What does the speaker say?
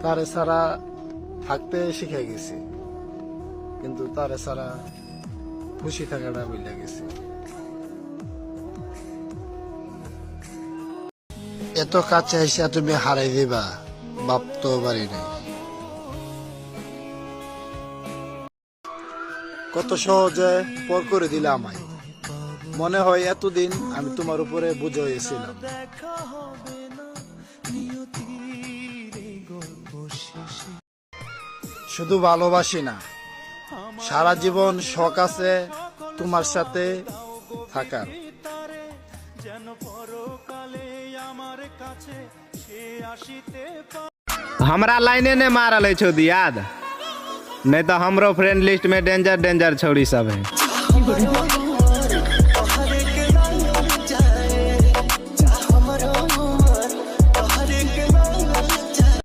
তারে ছাড়া থাকতে শিখে গেছি, কিন্তু তারে ছাড়া খুশি থাকাটা ভুলে গেছি। এত কাছে এসে তুমি হারাই দিবা ভাবতেও পারি নাই। কত সহজে পর করে দিলে আমায়। মনে হয় এতদিন আমি তোমার উপরে বুঝে হয়েছিলাম। শুধু ভালোবাসি না, সারা জীবন শখ আছে তোমার সাথে থাকার। हमरा लाइने ने मारल छो दियाद, नहीं तो हमरो फ्रेंड लिस्ट में डेंजर डेंजर छौड़ी सब है।